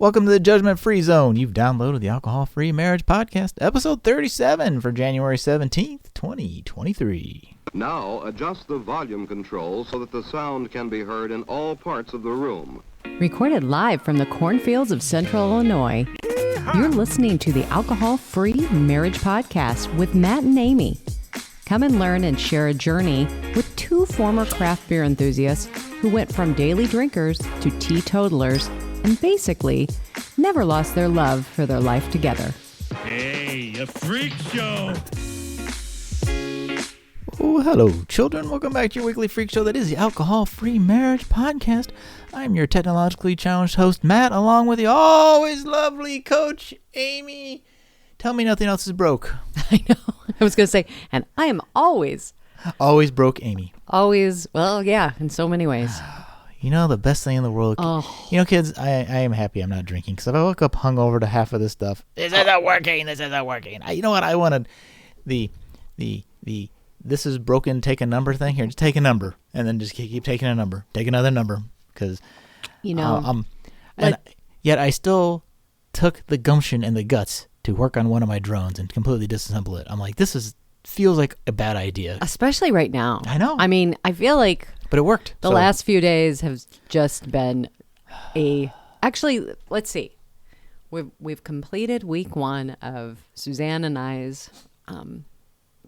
Welcome to the Judgment Free Zone. You've downloaded the Alcohol-Free Marriage Podcast, episode 37 for January 17th, 2023. Now adjust the volume control so that the sound can be heard in all parts of the room. Recorded live from the cornfields of Central Illinois, you're listening to the Alcohol-Free Marriage Podcast with Matt and Amy. Come and learn and share a journey with two former craft beer enthusiasts who went from daily drinkers to teetotalers and basically never lost their love for their life together. Hey, a freak show! Oh, hello, children. Welcome back to your weekly freak show that is the Alcohol-Free Marriage Podcast. I'm your technologically challenged host, Matt, along with the always lovely Coach Amy. Tell me nothing else is broke. I know. I was going to say, and I am always broke Amy. Always, well, yeah, in so many ways. You know, the best thing in the world. Oh. You know, kids, I am happy I'm not drinking, because if I woke up hungover to half of this stuff, this isn't working. You know what? I wanted the this is broken, take a number thing. Here, just take a number, and then just keep taking a number. Take another number, because, you know. Yet I still took the gumption and the guts to work on one of my drones and completely disassemble it. I'm like, feels like a bad idea. Especially right now. I know. I mean, I feel like... But it worked. The last few days have just been actually, let's see. We've completed week 1 of Suzanne and I's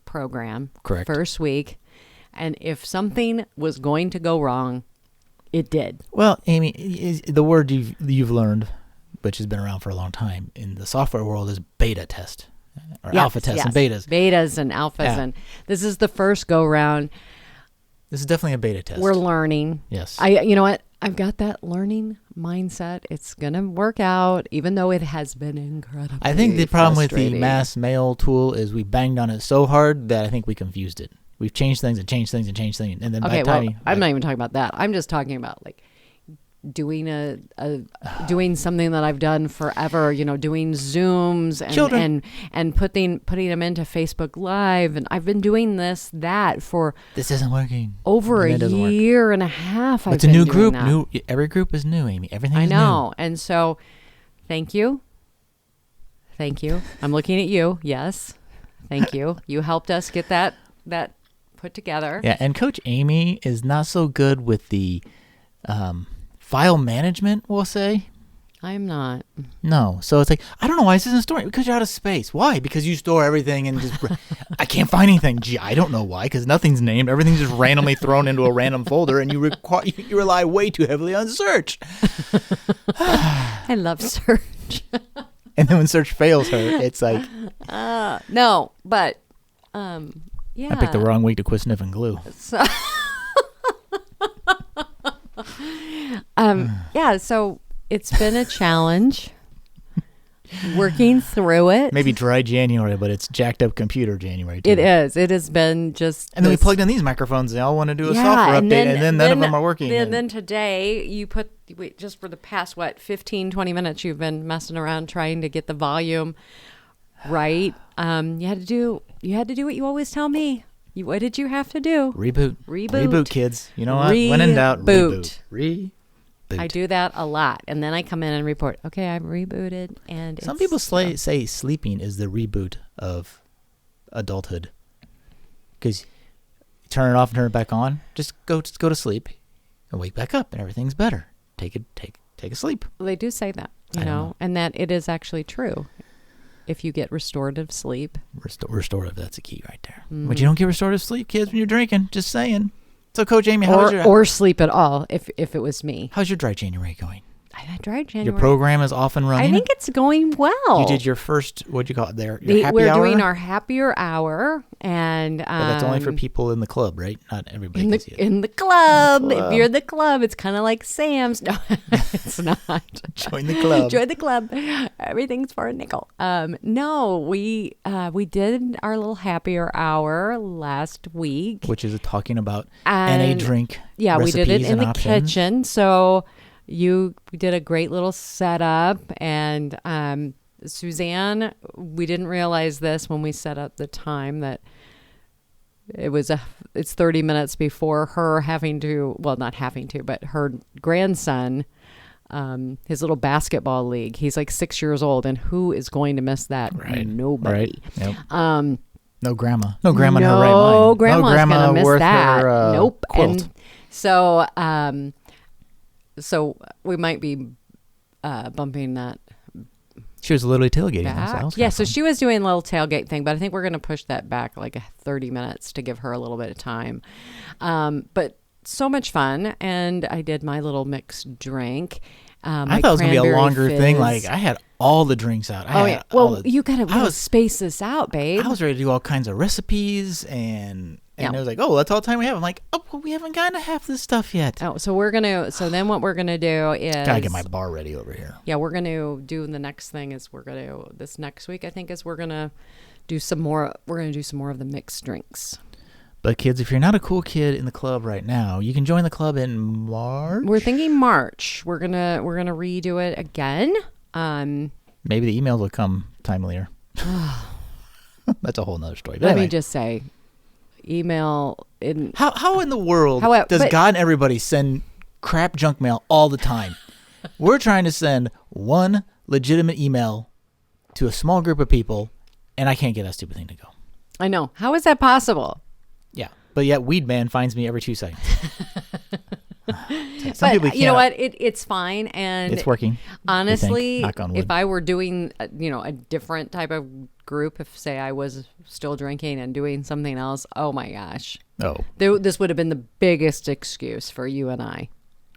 program. Correct. First week. And if something was going to go wrong, it did. Well, Amy, the word you've learned, which has been around for a long time in the software world, is beta test. Or alpha tests and betas. Betas and alphas. Yeah. And this is the first go round. This is definitely a beta test. We're learning. Yes. You know what? I've got that learning mindset. It's going to work out, even though it has been incredible. I think the problem with the mass mail tool is we banged on it so hard that I think we confused it. We've changed things. And then by the time... I'm not even talking about that. I'm just talking about, like, doing doing something that I've done forever, doing Zooms and putting them into Facebook Live, and I've been doing that for this isn't working over a year and a half. It's a new group. Every group is new, Amy. Everything is new. I know, and so thank you. I'm looking at you. Yes, thank you. You helped us get that put together. Yeah, and Coach Amy is not so good with the file management, we'll say. I'm not. No. So it's like, I don't know why this isn't storing. Because you're out of space. Why? Because you store everything and just... I can't find anything. Gee, I don't know why. Because nothing's named. Everything's just randomly thrown into a random folder, and you rely way too heavily on search. I love search. And then when search fails her, it's like... No, but... yeah. I picked the wrong week to quit sniffing glue. So... yeah, so it's been a challenge working through it. Maybe dry January, but it's jacked up computer January too. It is. It has been just... And then we plugged in these microphones. They all want to do a software update, and then none of them are working. And then today, just for the past, 15, 20 minutes, you've been messing around trying to get the volume right. You had to do what you always tell me. What did you have to do? Reboot, kids. You know what? When in doubt, reboot. I do that a lot. And then I come in and report, okay, I've rebooted. And some people say sleeping is the reboot of adulthood. Because you turn it off and turn it back on. Just go to sleep and wake back up and everything's better. Take a sleep. Well, they do say that, you know, and that it is actually true. If you get restorative sleep. Restorative, that's a key right there. Mm-hmm. But you don't get restorative sleep, kids, when you're drinking. Just saying. So, Coach Amy, or sleep at all, if it was me. How's your dry January going? Dry January. Your program is off and running? I think it's going well. You did your first, what'd you call it there? We're doing our happier hour. And but that's only for people in the club, right? Not everybody can see it. In the club. If you're the club, it's kind of like Sam's. No, it's not. Join the club. Join the club. Everything's for a nickel. No, we did our little happier hour last week. Which is talking about NA drink. Yeah, we did it in the kitchen. So... We did a great little setup, and Suzanne, we didn't realize this when we set up the time that it's 30 minutes before her but her grandson his little basketball league. He's like 6 years old, and who is going to miss that? Right. Nobody. Right. Yep. No grandma. No grandma in her right mind. No grandma's gonna miss worth that. her, Nope. quilt. And so, so we might be bumping that She was literally tailgating. us. That back. was Yeah, kinda so fun. she was doing a little tailgate thing, but I think we're going to push that back like 30 minutes to give her a little bit of time. But so much fun, and I did my little mixed drink. I thought it was going to be a longer thing. Like, I had all the drinks out. Oh, yeah. Well, you got to space this out, babe. I was ready to do all kinds of recipes, and Yeah. it was like, oh, that's all the time we have. I'm like, oh, well, we haven't gotten to half this stuff yet. Oh, so then what we're going to do is... Gotta get my bar ready over here. Yeah, we're going to do the next thing is this next week, I think, is we're going to do some more of the mixed drinks. But kids, if you're not a cool kid in the club right now, you can join the club in March. We're thinking March. We're gonna redo it again. Maybe the emails will come timelier. That's a whole nother story. But Let anyway. me just say, email in. How in the world However, does but- God and everybody send crap junk mail all the time? We're trying to send one legitimate email to a small group of people, and I can't get that stupid thing to go. I know. How is that possible? Yeah, but yet Weed Man finds me every 2 seconds. Some people But you know can't- what? It's fine, and It's working. honestly, Knock on wood. if I were doing a different type of group, if say I was still drinking and doing something else, oh my gosh, Oh, this would have been the biggest excuse for you and I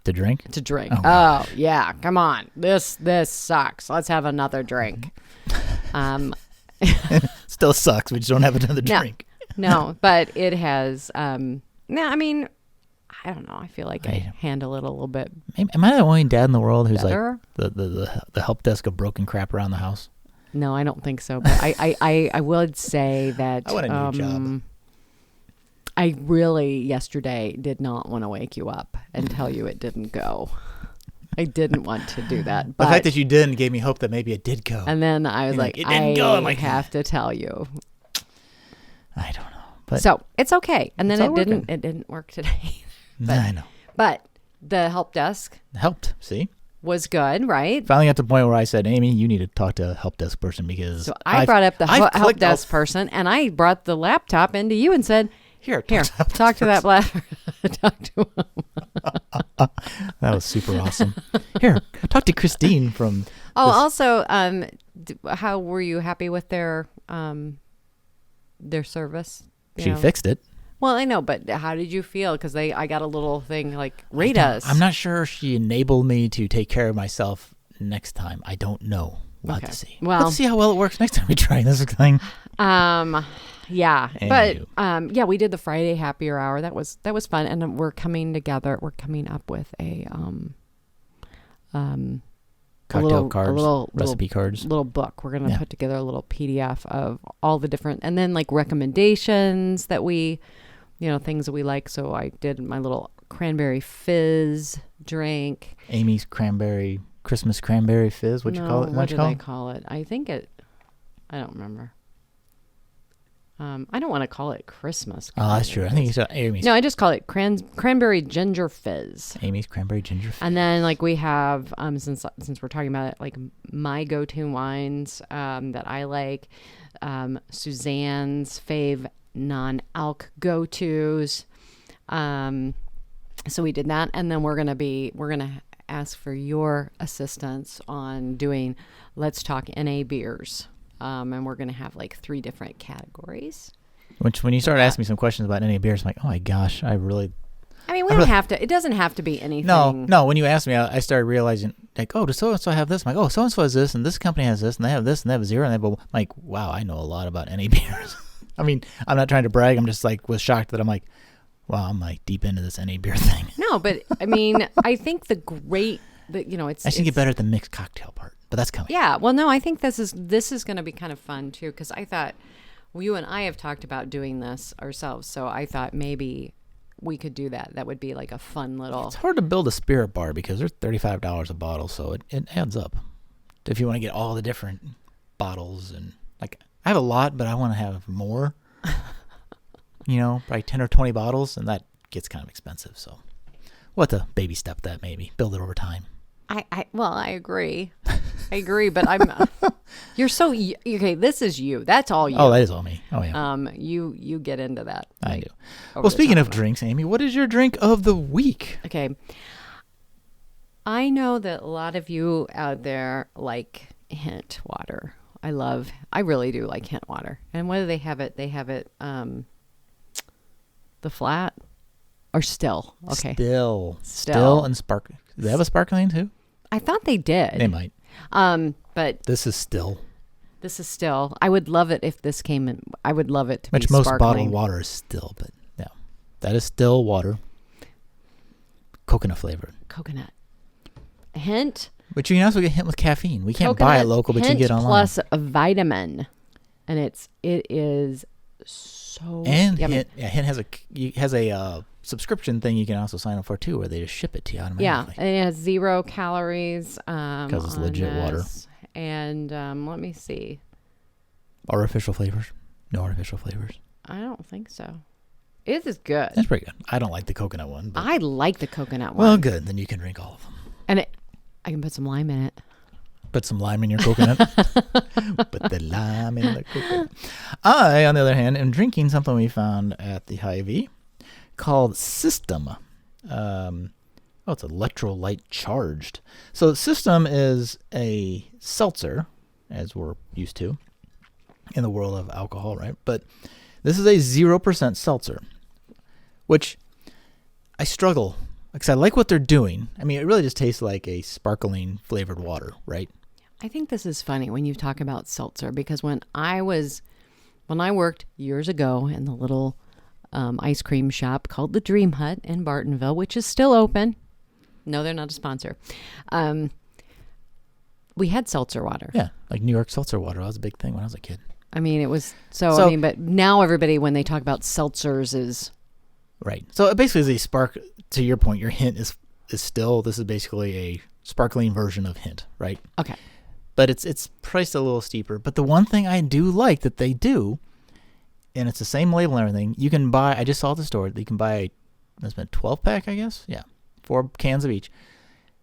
to drink? to drink. Oh, Oh yeah, come on, this sucks. Let's have another drink. Still sucks. We just don't have another No. drink. No, but it has. No, I mean, I don't know. I feel like I handle it a little bit. Am I the only dad in the world who's Better? like the help desk of broken crap around the house? No, I don't think so. But I would say that I want a new job. I really yesterday did not want to wake you up and tell you it didn't go. I didn't want to do that. The But fact that you didn't gave me hope that maybe it did go. and then I was You're like, like, "It didn't go." I'm like, have to tell you. I don't know, but So it's okay. And then It's all it didn't work today. I know. But the help desk It helped. See, was good, right? finally got to the point where I said, Amy, you need to talk to a help desk person because So I brought up the I've help clicked desk off- person, and I brought the laptop into you and said, Here, talk to that black. Talk to him. That was super awesome. Here, talk to Christine from. Oh, this- also, how were you happy with their service? You She know? fixed it. Well, I know, but how did you feel? Because I got a little thing like rate us. I'm not sure she enabled me to take care of myself next time. I don't know. We'll have Okay. to see. Well- Let's see how well it works next time we try this thing. Yeah, Anywho. but yeah, we did the Friday happy hour. That was fun, and we're coming together. We're coming up with a Cocktail cards, little recipe cards. little book. We're gonna Yeah. put together a little PDF of all the different, and then like recommendations that we, things that we like. So I did my little cranberry fizz drink. Amy's Christmas cranberry fizz. What'd you call it? What What'd you did call I it? call it? I don't remember. I don't want to call it Christmas. Oh, that's true. I think you said Amy's. No, I just call it cranberry ginger fizz. Amy's cranberry ginger fizz. And then like we have since we're talking about it, like my go-to wines that I like, Suzanne's fave non-alc go-tos. So we did that, and then we're gonna ask for your assistance on doing Let's Talk NA beers. And we're going to have like 3 different categories. Which, when you started asking me some questions about any beers, I'm like, oh my gosh, I mean, we don't have to, it doesn't have to be anything. No. When you asked me, I started realizing, like, oh, does so-and-so have this? I'm like, oh, so-and-so has this, and this company has this, and they have this, and they have 0, and they have I'm like, wow, I know a lot about any beers. I mean, I'm not trying to brag. I'm just like, was shocked that I'm like, wow, I'm like deep into this NA beer thing. No, but I mean, I think it's I should get better at the mixed cocktail part, but that's coming. Yeah. Well, no, I think this is going to be kind of fun too, because I thought you and I have talked about doing this ourselves. So I thought maybe we could do that. That would be like a fun little. It's hard to build a spirit bar because they're $35 a bottle, so it adds up. If you want to get all the different bottles, and like, I have a lot, but I want to have more. Probably 10 or 20 bottles, and that gets kind of expensive. So we'll have to baby step that, maybe build it over time. I agree. I agree, but you're so okay. This is you. That's all you. Oh, that is all me. Oh yeah. You get into that. I do. over Well, the speaking top of drinks, Amy, what is your drink of the week? Okay. I know that a lot of you out there like Hint water. I really do like Hint water. And what do they have it? They have it the flat or still. Okay. Still and sparkling. Do they have a sparkling too? I thought they did. They might. But This is still. this is still. I would love it if this came in. I would love it to Which be most sparkling. bottled water is still, but no. That is still water. Coconut flavored. Coconut. Hint. But you can also get Hint with caffeine. We can't buy it local, but you can Hint get online. plus a vitamin, and it is so And yummy. Hint has a subscription thing you can also sign up for too, where they just ship it to you Yeah, automatically. and it has 0 calories. Because it's legit water. And let me see. Artificial flavors? No artificial flavors. I don't think so. It is good. That's pretty good. I don't like the coconut one. But I like the coconut one. well, good. Then you can drink all of them. And I can put some lime in it. Put some lime in your coconut. Put the lime in the coconut. I, on the other hand, am drinking something we found at the Hy-Vee called System. It's electrolyte charged. So System is a seltzer, as we're used to in the world of alcohol, right? But this is a 0% seltzer, which I struggle because I like what they're doing. I mean, it really just tastes like a sparkling flavored water, right? I think this is funny when you talk about seltzer because when I worked years ago in the little ice cream shop called the Dream Hut in Bartonville, which is still open. No, they're not a sponsor. We had seltzer water. Yeah, like New York seltzer water. That was a big thing when I was a kid. I mean, it was so but now everybody, when they talk about seltzers, is right. So it basically is a spark. To your point, your Hint is still. This is basically a sparkling version of Hint, right? okay. But it's priced a little steeper. But the one thing I do like that they do, and it's the same label and everything. You can buy. I just saw at the store. You can buy. That's been 12-pack, I guess. Yeah, 4 cans of each.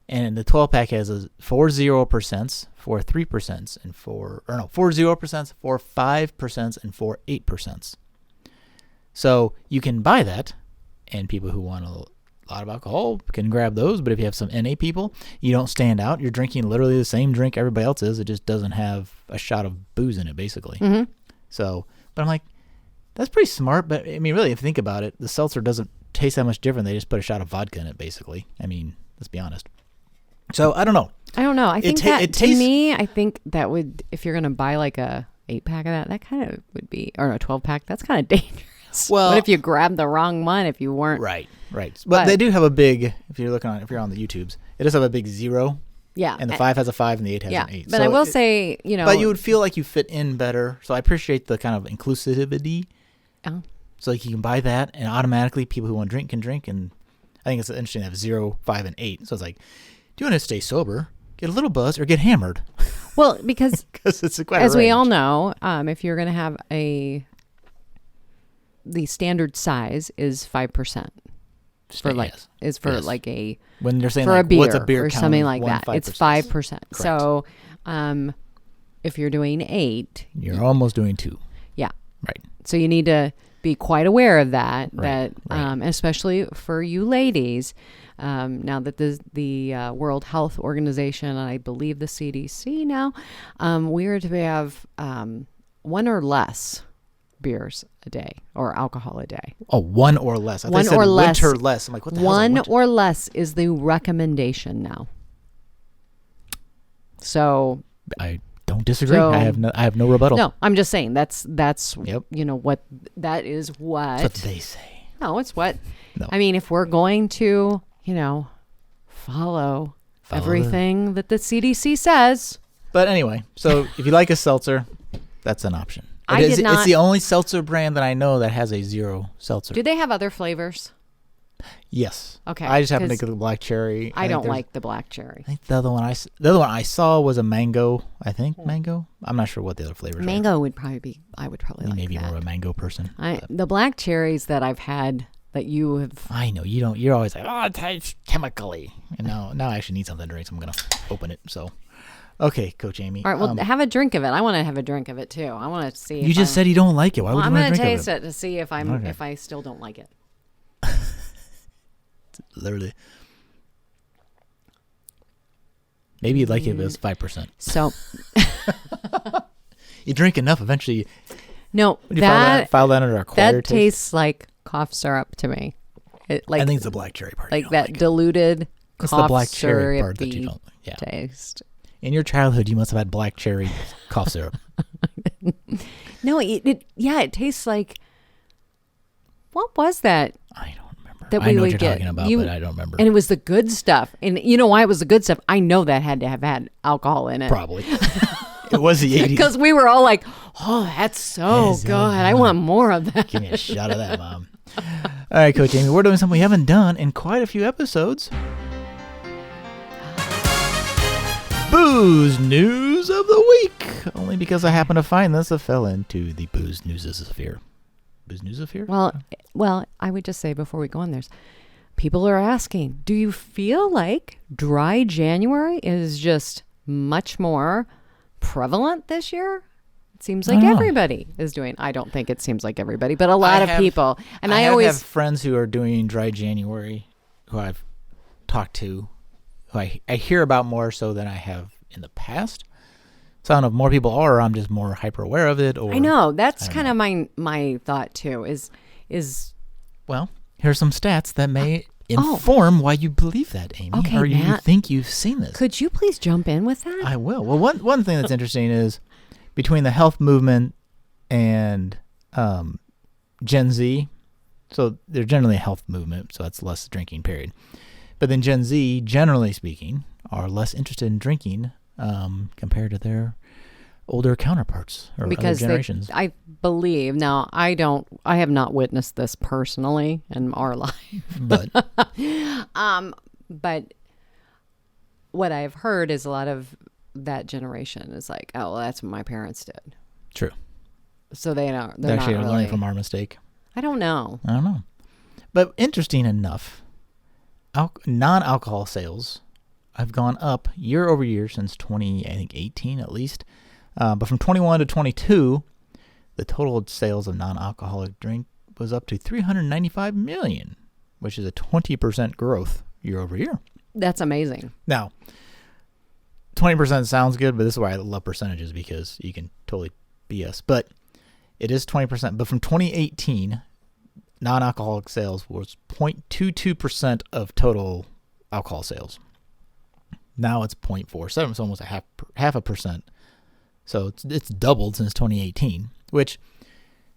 And the 12-pack has 4 0%, 4 3%, and 4 0%, 4 5%, and 4 8%. So you can buy that, and people who want a lot of alcohol can grab those. But if you have some NA people, you don't stand out. You're drinking literally the same drink everybody else is. It just doesn't have a shot of booze in it, basically. Mm-hmm. So, but I'm like, that's pretty smart. But I mean, really, if you think about it, the seltzer doesn't taste that much different. They just put a shot of vodka in it, basically. I mean, let's be honest. So I don't know. I think it to tastes- me, I think that would, if you're going to buy like a 8-pack of that kind of would be, or a 12-pack, that's kind of dangerous. Well- what if you grab the wrong one if you weren't? Right. But they do have a big, if you're on the YouTubes, it does have a big 0. Yeah. And the 5 has a 5 and the 8 has an 8. But So I will say, But you would feel like you fit in better. So I appreciate the kind of inclusivity. Oh. So like you can buy that and automatically people who want to drink can drink. And I think it's interesting to have 0, 5, and 8. So it's like, do you want to stay sober, get a little buzz, or get hammered? Well, because it's quite as a we range. all know, if you're going to have the standard size is 5%. For like Yes. is for Yes. like a When they're saying for like, a beer, what's a beer or count something of like 1, that. It's 5%. 5%. Correct. So, if you're doing 8, You're almost doing 2. yeah. Right. So you need to be quite aware of that. Right, right. Especially for you ladies, now that the World Health Organization and I believe the CDC now, we are to have 1 or less beers a day or alcohol a day. Oh, 1 or less. I thought 1 you said or less. winter less. I'm like, what the hell? 1 or less is the recommendation now. So I don't disagree. So- I have no rebuttal. no, I'm just saying that's Yep. what that is what. That's what they say. No, it's what. No. I mean, if we're going to, follow everything that the CDC says. But anyway, so if you like a seltzer, that's an option. It's It's the only seltzer brand that I know that has a 0 seltzer. Do they have other flavors? Yes. Okay, I just happen to 'cause get the black cherry. I think don't there's- like the black cherry. I think the other one I saw was a mango. I think mango. I'm not sure what the other flavors are. Mango would probably be. I would probably like Maybe that. more of a mango person. but- The black cherries that I've had that you have. I know you don't. You're always like, oh, it tastes chemically. And now I actually need something to drink, so I'm gonna open it. So, okay, Coach Amy. All right, well, have a drink of it. I want to have a drink of it too. I want to see. You just said you don't like it. Why would you I'm want going to to drink taste of it to see if if I still don't like it. Literally. Maybe you'd like it if it was 5%. So, You drink enough, eventually. no, Would you file that under acquired that taste? tastes like cough syrup to me. I think it's the black cherry part. like that diluted It's cough the black cherry part that you syrupy don't. Yeah. taste. In your childhood, you must have had black cherry cough syrup. No, it tastes like. What was that? I don't remember. That I we know what would you're get. talking about, but I don't remember. And it was the good stuff. And you know why it was the good stuff? I know that had to have had alcohol in it. Probably. It was the 80s. Because we were all like, oh, that's so good. I want more of that. Give me a shot of that, Mom. All right, Coach Amy, we're doing something we haven't done in quite a few episodes. Booze News of the Week. Only because I happened to find this, I fell into the Booze News sphere. Booze News sphere? Well, I would just say before we go on this, people are asking, do you feel like dry January is just much more prevalent this year? It seems like everybody is doing. I don't think it seems like everybody, but a lot of people. And I always have friends who are doing dry January who I've talked to, who I hear about more so than I have in the past. So I don't know if more people are, or I'm just more hyper aware of it. Or I know that's kind of my thought too. Is well, here's some stats that may inform why you believe that, Amy, okay, or you Matt, think you've seen this. Could you please jump in with that? I will. Well, one thing that's interesting is between the health movement and Gen Z. So they're generally a health movement, so that's less drinking, period. But then Gen Z, generally speaking, are less interested in drinking compared to their older counterparts or other generations. I believe, now I have not witnessed this personally in our life. But but what I've heard is a lot of that generation is like, oh, well, that's what my parents did. True. So they're actually not really learning from our mistake. I don't know. But interesting enough, non-alcohol sales have gone up year over year since 2018 at least. But from 21 to 22, the total sales of non-alcoholic drink was up to 395 million, which is a 20% growth year over year. That's amazing. Now, 20% sounds good, but this is why I love percentages, because you can totally BS. But it is 20%. But from 2018, non-alcoholic sales was 0.22% of total alcohol sales. Now it's 0.47, so almost half a percent. So it's doubled since 2018, which,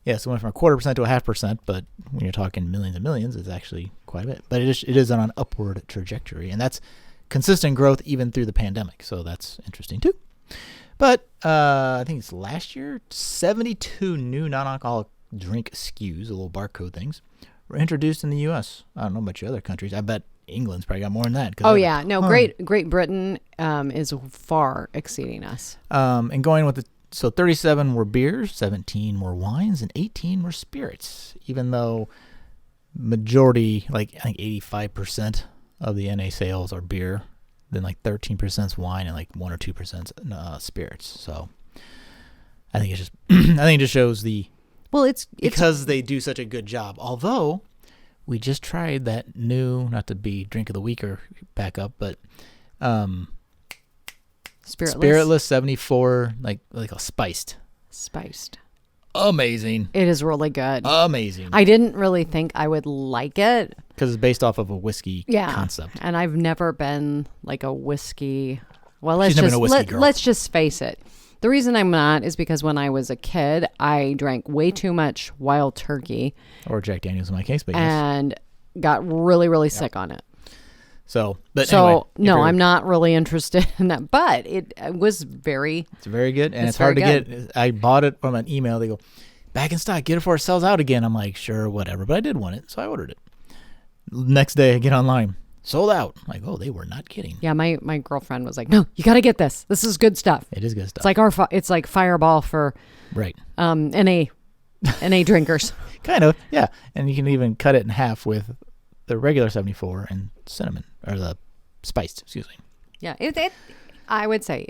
yes, it went from 0.25% to 0.5%, but when you're talking millions and millions, it's actually quite a bit. But it is on an upward trajectory, and that's consistent growth even through the pandemic, so that's interesting too. But I think it's last year, 72 new non-alcoholic drink SKUs, the little barcode things, were introduced in the U.S. I don't know about your other countries. I bet England's probably got more than that. Oh, yeah. No, Great Britain is far exceeding us. And going with so 37 were beers, 17 were wines, and 18 were spirits, even though majority, like I think 85% of the NA sales are beer, then like 13% is wine, and like 1 or 2% spirits. So I think it's just, I think it just shows it's because they do such a good job. Although we just tried that new, not to be drink of the week or back up, but Spiritless 74, like a spiced. Amazing. It is really good. Amazing. I didn't really think I would like it. Because it's based off of a whiskey concept. And I've never been like a whiskey. Well, She's never been a whiskey girl. Let's just face it. The reason I'm not is because when I was a kid, I drank way too much Wild Turkey. Or Jack Daniels in my case, but and got really, really sick on it. So anyway, no, I'm not really interested in that. But it was very... It's very good, and it's hard to get. I bought it from an email. They go, back in stock, get it before it sells out again. I'm like, sure, whatever. But I did want it, so I ordered it. Next day, I get online. Sold out. I'm like, oh, they were not kidding. Yeah, my girlfriend was like, no, you got to get this. This is good stuff. It is good stuff. It's like Fireball for right. NA NA drinkers. Kind of, yeah. And you can even cut it in half with the regular 74 and cinnamon, or the spiced, excuse me. Yeah, I would say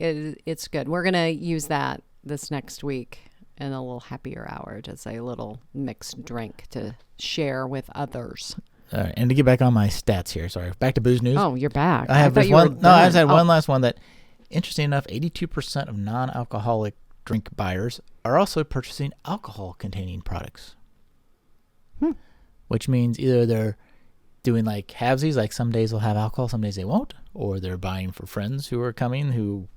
it's good. We're going to use that this next week in a little happier hour, just a little mixed drink to share with others. All right, and to get back on my stats here, sorry, back to booze news. Oh, you're back. I have thought this you were one. No, I just had done. one last one that, interesting enough, 82% of non-alcoholic drink buyers are also purchasing alcohol-containing products. Which means either they're doing like halvesies, like some days they'll have alcohol, some days they won't, or they're buying for friends who are coming who,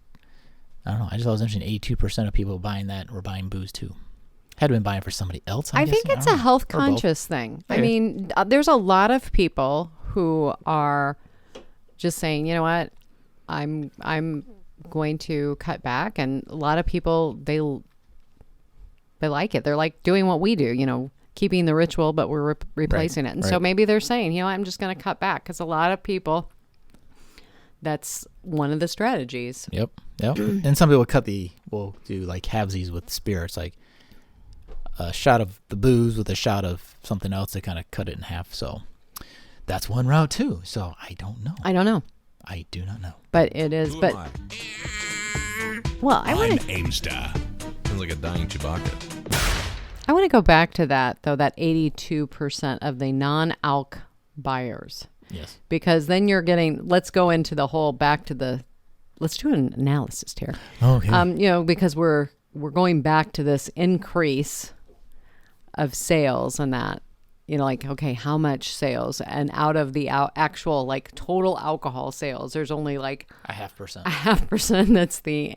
I don't know, I just thought it was interesting, 82% of people buying that were buying booze too. Had been buying for somebody else, I think it's a health conscious thing. I mean, there's a lot of people who are just saying, you know what, I'm going to cut back, and a lot of people they like it. They're like doing what we do, keeping the ritual, but we're replacing it. And so maybe they're saying, I'm just going to cut back, because a lot of people, that's one of the strategies. Yep. And some people will do like halvesies with spirits, like a shot of the booze with a shot of something else to kind of cut it in half. So that's one route too. So I don't know. I don't know. I do not know. But it is. Who But am I? well, I'm Aimstar. Sounds like a dying Chewbacca. I want to go back to that though. That 82% of the non-alc buyers. Yes. Because then you're getting. Let's go into the whole back to the. Let's do an analysis here. Okay. Because we're going back to this increase of sales and that, okay, how much sales? And out of the actual like total alcohol sales, there's only like a 0.5%. 0.5% that's the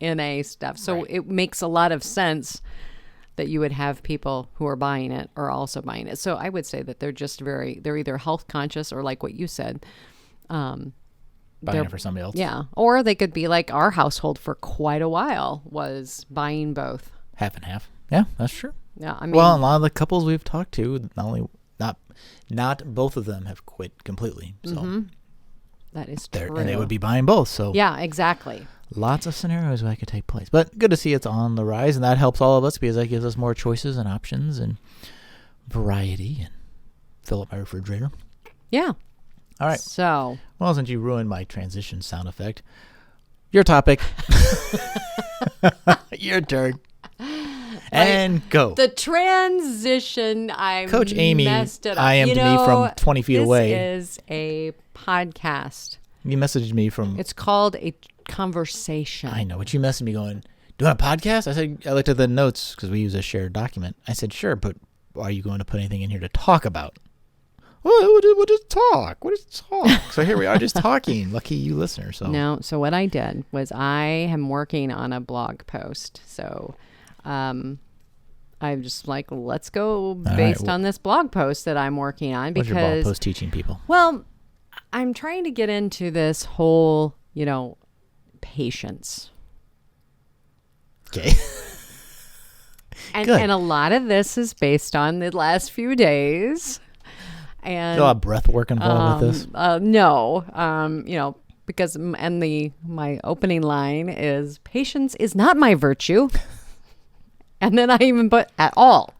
NA stuff. So Right. it makes a lot of sense that you would have people who are buying it or also buying it. So I would say that they're either health conscious or like what you said, Buying it for somebody else. yeah. Or they could be like our household for quite a while was buying both. Half and half. Yeah, that's true. Yeah, I mean, Well, a lot of the couples we've talked to, not both of them have quit completely. So that is true. and they would be buying both. So Yeah, exactly. lots of scenarios where that could take place. But good to see it's on the rise, and that helps all of us because that gives us more choices and options and variety, and fill up my refrigerator. Yeah. All right. So Well, since you ruined my transition sound effect, your topic. Your turn. And go. the transition, I Coach Amy, messed it up. I am to me from 20 feet away. This is a podcast. You messaged me from... It's called a conversation. I know, but you messaged me going, do you want a podcast? I said, I looked at the notes because we use a shared document. I said, sure, but are you going to put anything in here to talk about? We'll just talk. We'll just talk. So here we are just talking. Lucky you listeners. So. No, so what I did was I am working on a blog post. So I'm just like, let's go based on this blog post that I'm working on. What's your blog Because, post teaching people? well, I'm trying to get into this whole, patience. Okay. And, Good. and a lot of this is based on the last few days. And There's a lot of breath work involved with this. no, because my opening line is patience is not my virtue. And then I even put at all.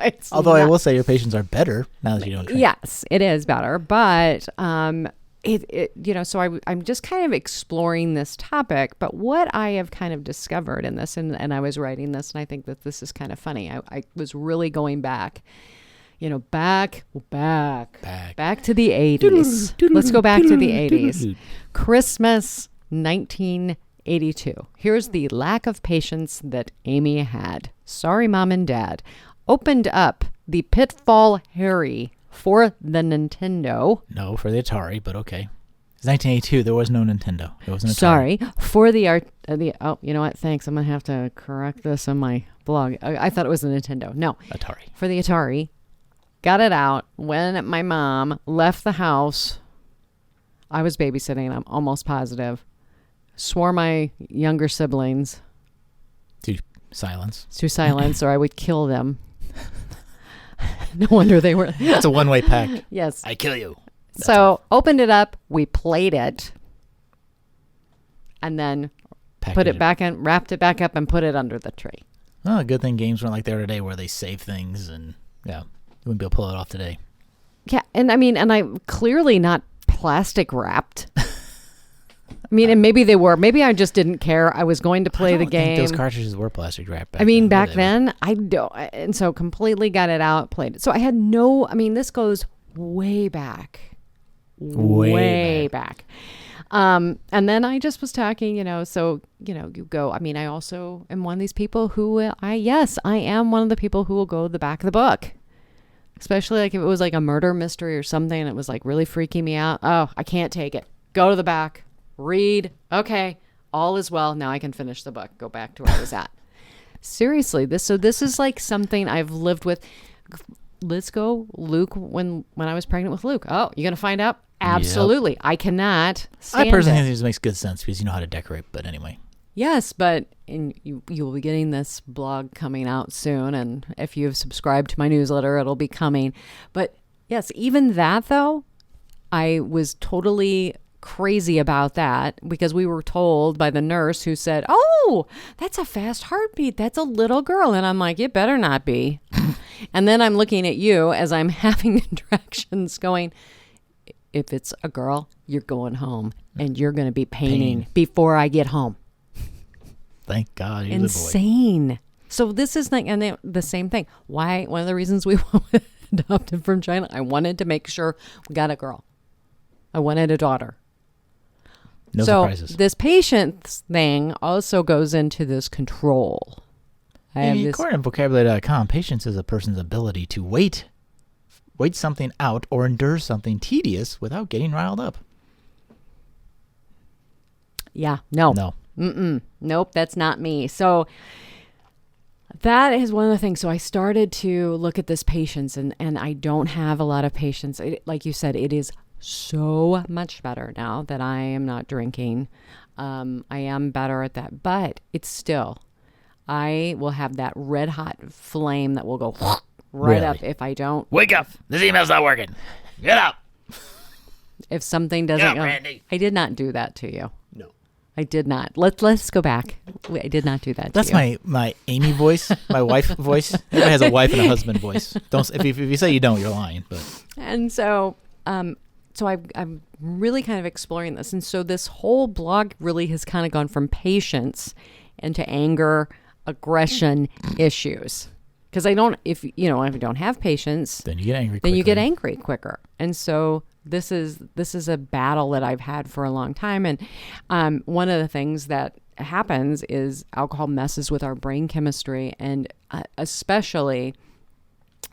It's Although I not- will say your patients are better now that you don't drink. Yes, it is better, but so I'm just kind of exploring this topic. But what I have kind of discovered in this, and I was writing this, and I think that this is kind of funny. I was really going back, back to the 80s. Let's go back to the 80s. Christmas 1982. Here's the lack of patience that Amy had. Sorry, Mom and Dad. Opened up the Pitfall Harry for the Nintendo. No, for the Atari, but okay. It's 1982. There was no Nintendo. It was an Atari. Sorry, for the you know what? Thanks. I'm going to have to correct this on my blog. I thought it was the Nintendo. No. Atari. For the Atari. Got it out when my mom left the house. I was babysitting, I'm almost positive. Swore my younger siblings To silence. to silence or I would kill them. No wonder they were. That's a one-way pact. Yes. I kill you. So opened it up. We played it. And then put it back in, wrapped it back up and put it under the tree. Oh, good thing games weren't like they are today where they save things and, yeah, you wouldn't be able to pull it off today. Yeah, and I'm clearly not plastic wrapped. I mean, and maybe they were. Maybe I just didn't care. I was going to play the game. I think those cartridges were plastic wrapped back I mean, then, back then, I don't. And so completely got it out, played it. So I had no, this goes way back. Way back. And then I just was talking, so, you go, I also am one of these people who I am one of the people who will go to the back of the book. Especially like if it was like a murder mystery or something and it was like really freaking me out. Oh, I can't take it. Go to the back, read. Okay, all is well. Now I can finish the book. Go back to where I was at. Seriously, this is like something I've lived with. Let's go, Luke. When I was pregnant with Luke. Oh, you're gonna find out? Absolutely. Yep. I cannot stand I personally it. think this makes good sense because you know how to decorate. But anyway. Yes, but you will be getting this blog coming out soon, and if you've subscribed to my newsletter, it'll be coming. But yes, even that though, I was totally crazy about that because we were told by the nurse who said, "Oh, that's a fast heartbeat. That's a little girl," and I'm like, "It better not be." And then I'm looking at you as I'm having contractions, going, "If it's a girl, you're going home, and you're going to be painting before I get home." Thank God. You're Insane. The boy. So this is the same thing. Why? One of the reasons we adopted from China, I wanted to make sure we got a girl. I wanted a daughter. No so surprises. This patience thing also goes into this control. According to vocabulary.com, patience is a person's ability to wait something out or endure something tedious without getting riled up. Yeah. No. Nope, that's not me. So that is one of the things. So I started to look at this patience, and I don't have a lot of patience. Like you said, it is so much better now that I am not drinking. I am better at that, but it's still, I will have that red hot flame that will go right up if I don't. Wake up! This email's not working. Get up! If something doesn't go. Randy. I did not do that to you. No. I did not. Let's go back. I did not do that. That's to you. my Amy voice, my wife voice. Everybody has a wife and a husband voice. Don't if you say you don't, you're lying. But and so I'm really kind of exploring this, and so this whole blog really has kind of gone from patience into anger, aggression issues. Because if you don't have patience, then you get angry. Then you get angry quicker, and so. This is a battle that I've had for a long time. And one of the things that happens is alcohol messes with our brain chemistry. And especially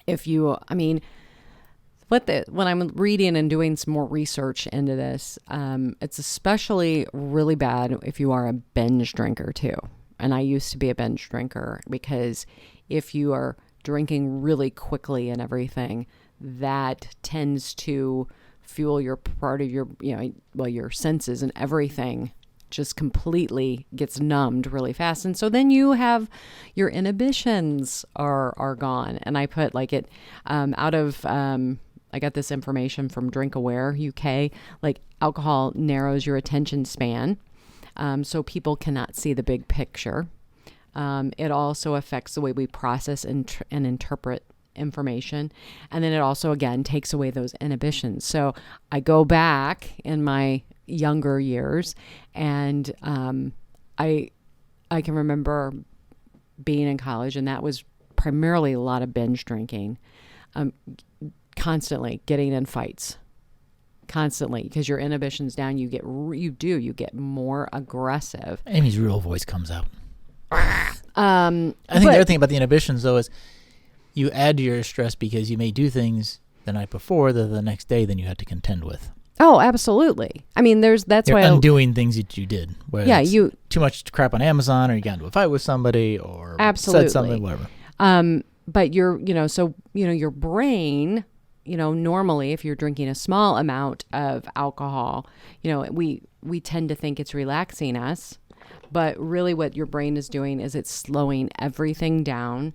if when I'm reading and doing some more research into this, it's especially really bad if you are a binge drinker too. And I used to be a binge drinker because if you are drinking really quickly and everything, that tends to fuel your part of your, your senses, and everything just completely gets numbed really fast. And so then you have your inhibitions are gone. And I put I got this information from DrinkAware UK, like alcohol narrows your attention span. So people cannot see the big picture. It also affects the way we process and interpret information, and then it also again takes away those inhibitions. So I go back in my younger years, and I can remember being in college, and that was primarily a lot of binge drinking, constantly getting in fights, constantly, because your inhibitions down, you get more aggressive. Amy's real voice comes out. I think the other thing about the inhibitions though is you add to your stress because you may do things the night before that the next day then you have to contend with. Oh, absolutely. I mean, that's You're why undoing things that you did. Yeah, you too much crap on Amazon, or you got into a fight with somebody, or absolutely said something, whatever. But your brain, normally if you're drinking a small amount of alcohol, we tend to think it's relaxing us, but really what your brain is doing is it's slowing everything down.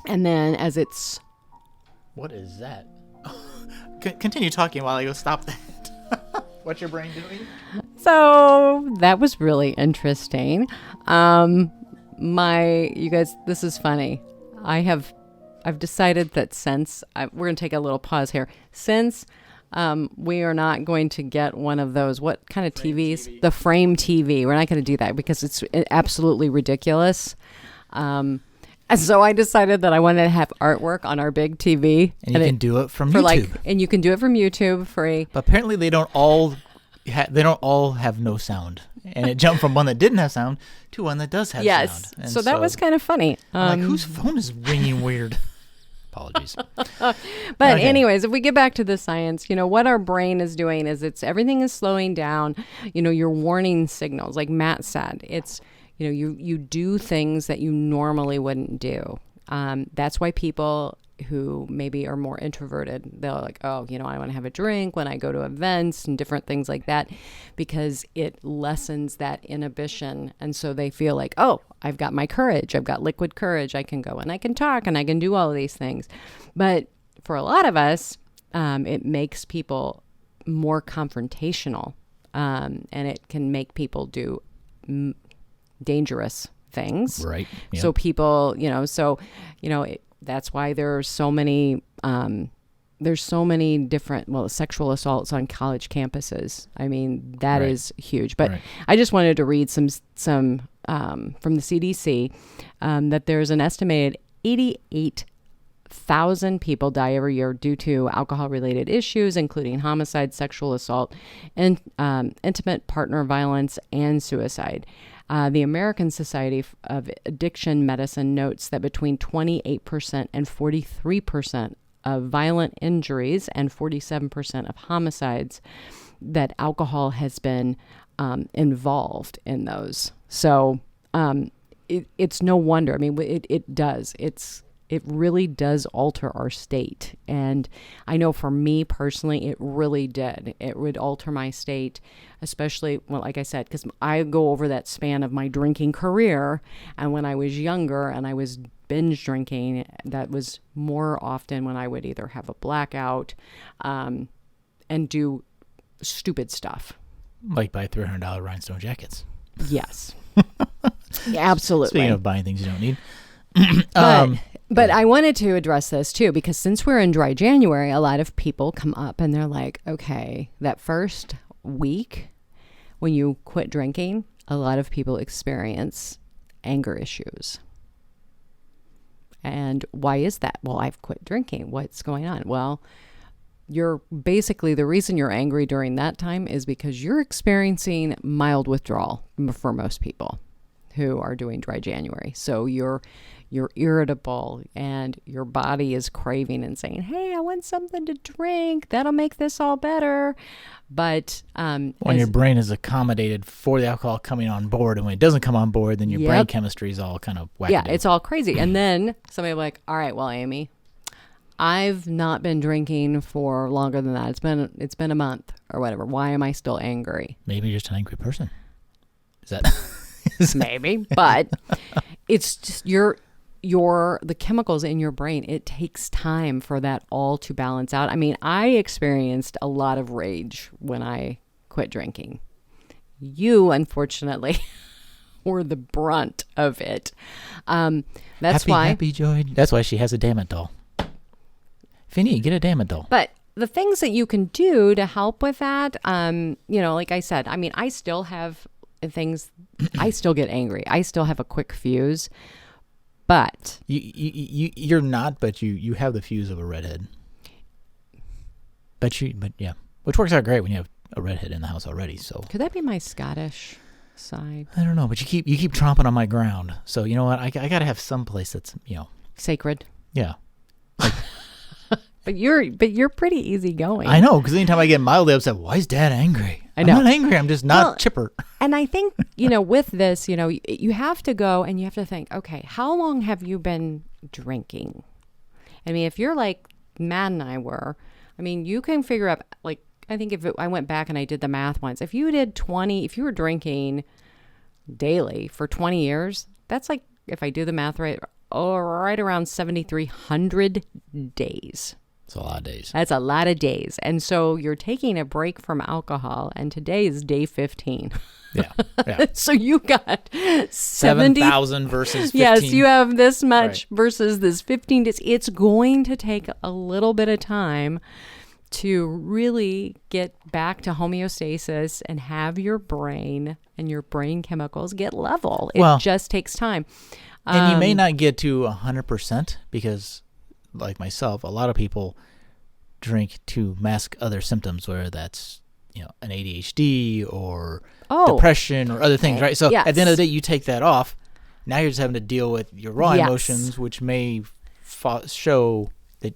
And then as it's... What is that? Continue talking while I go stop that. What's your brain doing? So that was really interesting. You guys, this is funny. I've decided that since we're going to take a little pause here. Since we are not going to get one of those, what kind of TVs? The frame TV. We're not going to do that because it's absolutely ridiculous. And so I decided that I wanted to have artwork on our big TV. And you can do it from YouTube. And you can do it from YouTube free. But apparently they don't all have no sound. And it jumped from one that didn't have sound to one that does have sound. Yes. And so that was kind of funny. I'm like, whose phone is ringing weird? Apologies. But Okay. anyways, if we get back to the science, what our brain is doing is everything is slowing down. Your warning signals, like Matt said, it's, you do things that you normally wouldn't do. That's why people who maybe are more introverted, they're like, oh, I want to have a drink when I go to events and different things like that, because it lessens that inhibition. And so they feel like, oh, I've got my courage. I've got liquid courage. I can go and I can talk and I can do all of these things. But for a lot of us, it makes people more confrontational, and it can make people do dangerous things. Right. Yep. So people, that's why there's so many different, sexual assaults on college campuses. I mean, that Right. is huge. But Right. I just wanted to read some from the CDC, that there's an estimated 88,000 people die every year due to alcohol-related issues, including homicide, sexual assault, and intimate partner violence and suicide. The American Society of Addiction Medicine notes that between 28% and 43% of violent injuries and 47% of homicides, that alcohol has been involved in those. So it's no wonder. I mean, it does. It really does alter our state. And I know for me personally, it really did. It would alter my state, especially, like I said, because I go over that span of my drinking career. And when I was younger and I was binge drinking, that was more often when I would either have a blackout and do stupid stuff. Like buy $300 rhinestone jackets. Yes. Absolutely. Speaking of buying things you don't need. But I wanted to address this too, because since we're in dry January, a lot of people come up and they're like, okay, that first week when you quit drinking, a lot of people experience anger issues. And why is that? Well, I've quit drinking. What's going on? Well, you're basically, the reason you're angry during that time is because you're experiencing mild withdrawal for most people who are doing dry January. So you're irritable and your body is craving and saying, hey, I want something to drink. That'll make this all better. But when your brain is accommodated for the alcohol coming on board, and when it doesn't come on board, then your brain chemistry is all kind of wackadoo. Yeah, it's all crazy. And then somebody will be like, all right, well, Amy, I've not been drinking for longer than that. It's been a month or whatever. Why am I still angry? Maybe you're just an angry person. Is that maybe? But it's just the chemicals in your brain. It takes time for that all to balance out. I mean, I experienced a lot of rage when I quit drinking. You, unfortunately, were the brunt of it. That's why. Happy Joy. That's why she has a damn it doll. Finny, get a damn it doll. But the things that you can do to help with that, like I said, I mean, I still have things. I still get angry. I still have a quick fuse. But you're not, but you have the fuse of a redhead. But yeah, which works out great when you have a redhead in the house already. So could that be my Scottish side? I don't know, but you keep tromping on my ground. So you know what? I got to have some place that's sacred. Yeah. But you're pretty easygoing. I know, because anytime I get mildly upset, why is Dad angry? I know. I'm not angry. I'm just not chipper. And I think, with this, you have to go and you have to think, okay, how long have you been drinking? I mean, if you're like Matt and I were, I mean, you can figure out, like, I think I went back and I did the math once. If you were drinking daily for 20 years, that's like, if I do the math right, right around 7,300 days. It's a lot of days. That's a lot of days. And so you're taking a break from alcohol, and today is day 15. Yeah. Yeah. So you got 70 7,000 versus 15. Yes, you have this much versus this 15 days. It's going to take a little bit of time to really get back to homeostasis and have your brain and your brain chemicals get level. It just takes time. And you may not get to 100% because, like myself, a lot of people drink to mask other symptoms, whether that's an ADHD or depression or other things, right? So at the end of the day, you take that off. Now you're just having to deal with your raw emotions, which may show that,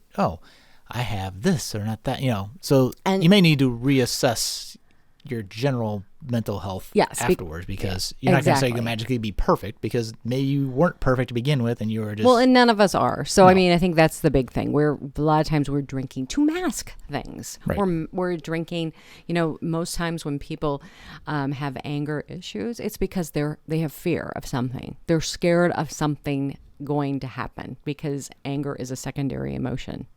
I have this or not that, So you may need to reassess your general mental health afterwards because you're not going to say you can magically be perfect because maybe you weren't perfect to begin with and you were just... Well, and none of us are. So, I mean, I think that's the big thing. A lot of times we're drinking to mask things. Right. We're drinking, most times when people have anger issues, it's because they have fear of something. They're scared of something going to happen because anger is a secondary emotion.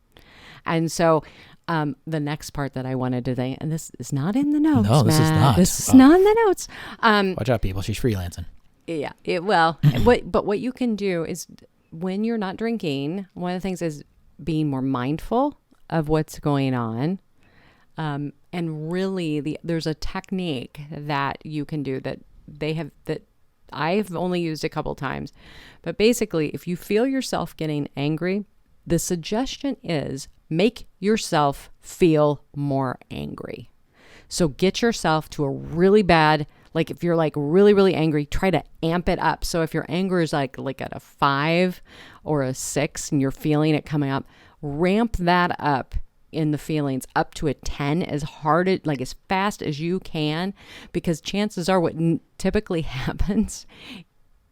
And so... the next part that I wanted to say, and this is not in the notes. No, this is not. This is not in the notes. Watch out, people. She's freelancing. Yeah. But what you can do is when you're not drinking, one of the things is being more mindful of what's going on. And really, there's a technique that you can do that I've only used a couple times. But basically, if you feel yourself getting angry, the suggestion is make yourself feel more angry. So get yourself to a really bad, like if you're like really, really angry, try to amp it up. So if your anger is like at a 5 or a 6 and you're feeling it coming up, ramp that up in the feelings up to a 10 as fast as you can, because chances are what typically happens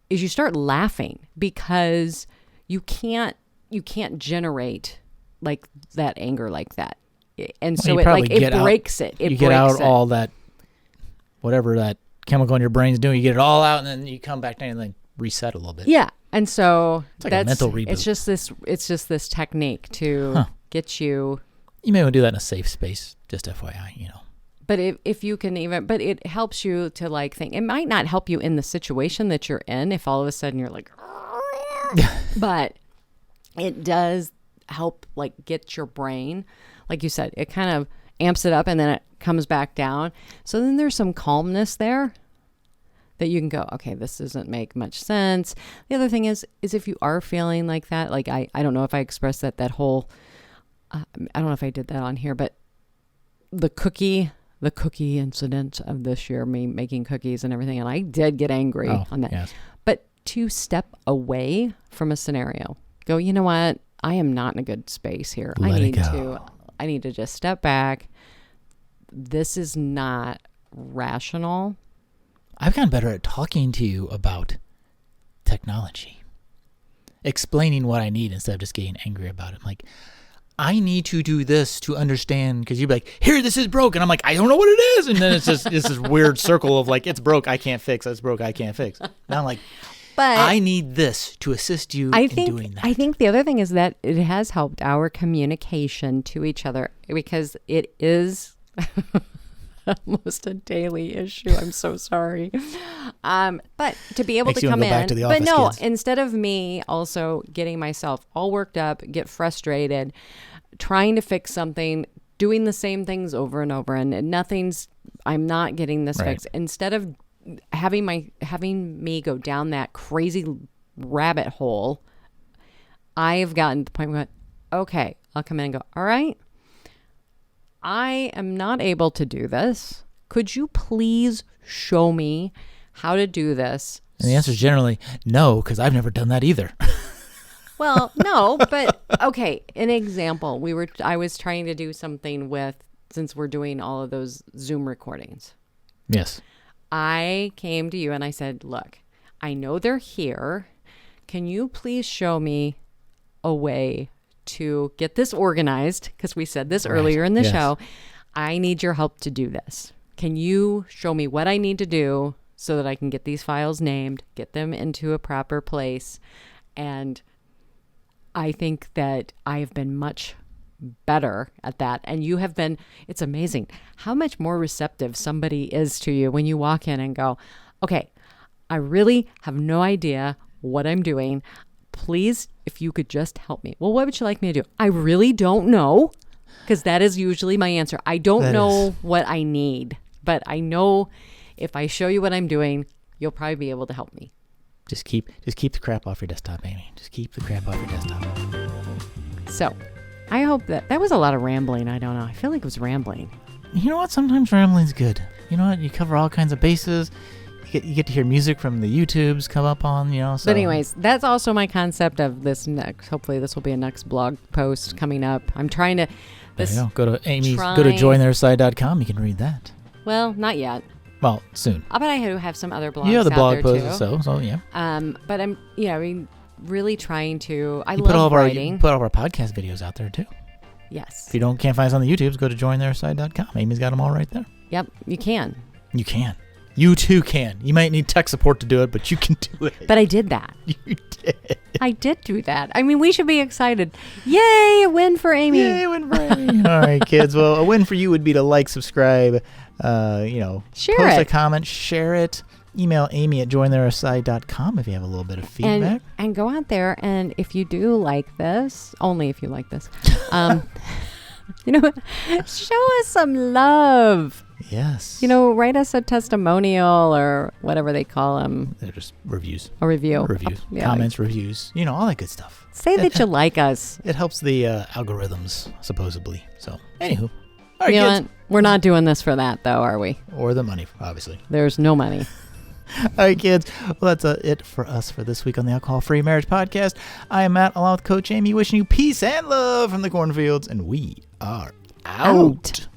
is you start laughing because you can't generate like that anger like that. And so it breaks it. You get out all that, whatever that chemical in your brain's doing, you get it all out and then you come back down and then reset a little bit. Yeah. And so it's like a mental reboot. It's just this technique to get you. You may want to do that in a safe space, just FYI, But if you can but it helps you to think. It might not help you in the situation that you're in if all of a sudden you're like, but it does help get your brain, like you said, it kind of amps it up and then it comes back down. So then there's some calmness there that you can go, okay, this doesn't make much sense. The other thing is if you are feeling like that, I don't know if I expressed that whole, I don't know if I did that on here, but the cookie incident of this year, me making cookies and everything. And I did get angry on that, but to step away from a scenario, go, you know what? I am not in a good space here. I need to just step back. This is not rational. I've gotten better at talking to you about technology, explaining what I need instead of just getting angry about it. I'm like, I need to do this to understand, because you'd be like, here, this is broken. I'm like, I don't know what it is. And then it's just this weird circle of it's broke, I can't fix. It's broke, I can't fix. Now I'm like, but I need this to assist you in doing that. I think the other thing is that it has helped our communication to each other, because it is almost a daily issue. I'm so sorry. But to be able to come in, to the office, but no, kids. Instead of me also getting myself all worked up, get frustrated, trying to fix something, doing the same things over and over, and I'm not getting this fixed. Instead of having me go down that crazy rabbit hole, I've gotten to the point where, okay, I'll come in and go, all right, I am not able to do this. Could you please show me how to do this? And the answer is generally no, because I've never done that either. Well, no, but okay. An example, I was trying to do something since we're doing all of those Zoom recordings. Yes. I came to you and I said, look, I know they're here. Can you please show me a way to get this organized? Because we said this earlier in the show. I need your help to do this. Can you show me what I need to do so that I can get these files named, get them into a proper place? And I think that I have been much better at that. And you have been, it's amazing how much more receptive somebody is to you when you walk in and go, okay, I really have no idea what I'm doing. Please, if you could just help me. Well, what would you like me to do? I really don't know, because that is usually my answer. I don't know what I need, but I know if I show you what I'm doing, you'll probably be able to help me. Just keep the crap off your desktop, Amy. Just keep the crap off your desktop. So I hope that was a lot of rambling. I don't know. I feel like it was rambling. You know what? Sometimes rambling's good. You know what? You cover all kinds of bases. You get to hear music from the YouTubes come up on, So. But anyways, that's also my concept of this next. Hopefully this will be a next blog post coming up. I'm trying to. Go to jointheirside.com. You can read that. Well, not yet. Well, soon. But I do have some other blogs. You have the out blog there posts, too. so yeah. But I'm, really trying to. I You love writing. You put all of our podcast videos out there too. Yes. If you can't find us on the YouTubes, go to jointheirside.com. Amy's got them all right there. Yep, you can. You can. You too can. You might need tech support to do it, but you can do it. But I did that. You did. I did do that. I mean, we should be excited. Yay, a win for Amy. Yay, a win for Amy. All right, kids. Well, a win for you would be to like, subscribe, share post it. a comment, share it. Email Amy at jointheirside.com if you have a little bit of feedback. And go out there, and if you do like this, only if you like this, show us some love. Yes. Write us a testimonial or whatever they call them. They're just reviews. A review. Reviews. Yeah. Comments, reviews. All that good stuff. Say that you like us. It helps the algorithms, supposedly. So, anywho. All right, You know kids. what? We're not doing this for that, though, are we? Or the money, obviously. There's no money. All right, kids. Well, that's it for us for this week on the Alcohol-Free Marriage Podcast. I am Matt, along with Coach Amy, wishing you peace and love from the cornfields, and we are out.